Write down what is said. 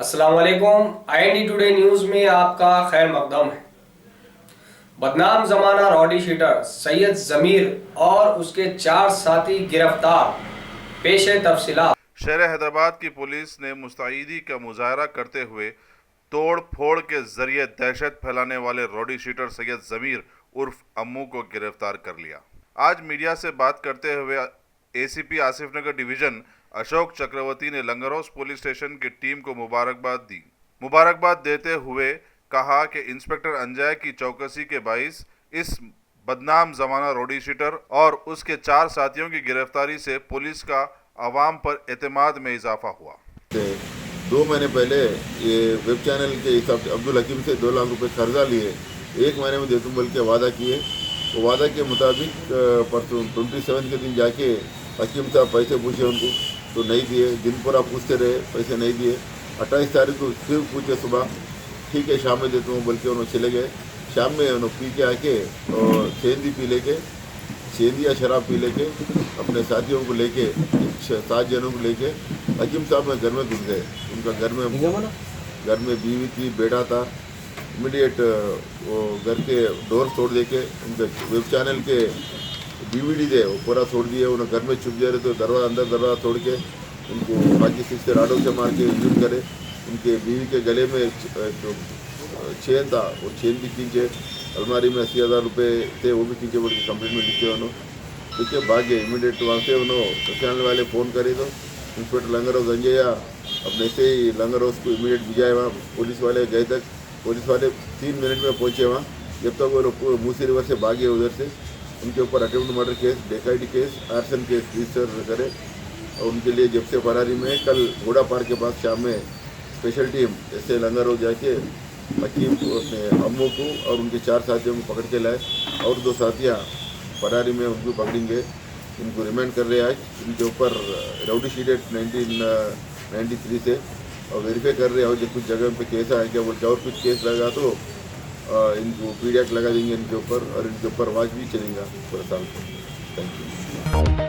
अस्सलाम वालेकुम। IND today news में आपका खैर मकदम है। बदनाम जमाना रॉडी शीटर सैयद जमीर और उसके 4 साथी गिरफ्तार। पेश है तफसीलात। शहर हैदराबाद की पुलिस ने मुस्तैदी का मुजाहरा करते हुए तोड़ फोड़ के जरिए दहशत फैलाने वाले रॉडी शीटर सैयद जमीर उर्फ अम्मू को गिरफ्तार कर लिया। आज मीडिया से बात करते हुए ACP आसिफ नगर डिवीजन अशोक चक्रवर्ती ने लंगर हाउस पुलिस स्टेशन की टीम को मुबारकबाद दी। मुबारकबाद देते हुए कहा कि इंस्पेक्टर अंजय की चौकसी के बाइस इस बदनाम जमाना रॉडी शीटर और उसके 4 साथियों की गिरफ्तारी से पुलिस का आवाम पर एतमाद में इजाफा हुआ। 2 महीने पहले ये वेब चैनल के हिसाब से अब्दुल हकीम से 2 लाख रुपए कर्जा लिए, 1 महीने में दे दूँ बोल के वादा किए। तो वादा के मुताबिक परसों 27 के दिन जाके हकीम साहब पैसे पूछे उनको तो नहीं दिए। दिन पूरा पूछते रहे, पैसे नहीं दिए। 28 तारीख को फिर पूछे सुबह, ठीक है शाम में देता हूँ बोल के उन्होंने चले गए। शाम में उन्होंने पी के आके और सेंधी पी लेके, सेंधी या शराब पी लेके अपने साथियों को लेके 7 जनों को लेके हकीम साहब में घर में घुस गए। उनका घर में बीवी थी, बेटा था। इमीडिएट वो घर के डोर तोड़ दे के उनके वेब चैनल के DVD थे वो पूरा तोड़ दिए। उन्हें घर में छुप जा रहे तो दरवाज़ा तोड़ के उनको बाकी से राडों से मार के इंजूर करे। उनके बीवी के गले में जो चेन था वो चेन भी खींचे, अलमारी में 80,000 रुपये थे वो भी खींचे बोल के कंप्लेंट में लिखे उन्होंने। देखिए भागे इमीडिएट वहाँ से उन्होंने चैनल वाले फ़ोन करे तो इंस्पेक्टर लंगर हाउस अंजया अपने से ही लंगर हाउस को इमीडिएट भिजाए। वहाँ पुलिस वाले गए तक, पुलिस वाले 3 मिनट में पहुँचे वहाँ। जब तक वो लोग मूसी रिवर से भागे उधर से उनके ऊपर attempt murder case, dacoity case, arson case register करे और उनके लिए जब से फरारी में कल घोड़ा पार्क के पास शाम में स्पेशल टीम ऐसे लंगर हाउस जाके हकीम अपने अम्मू को और उनके 4 साथियों को पकड़ के लाए और 2 साथियाँ फरारी में उनको पकड़ेंगे। उनको रिमांड कर रहे हैं। आज उनके ऊपर राउडी शीटेड 1993 से और वेरीफाई कर रहे हैं। और जो कुछ जगह पे केस आए क्या बोलते और कुछ केस लगा तो इनको पीडियाक लगा देंगे इनके ऊपर और इनके ऊपर वाच भी चलेगा पूरा साल। Thank you.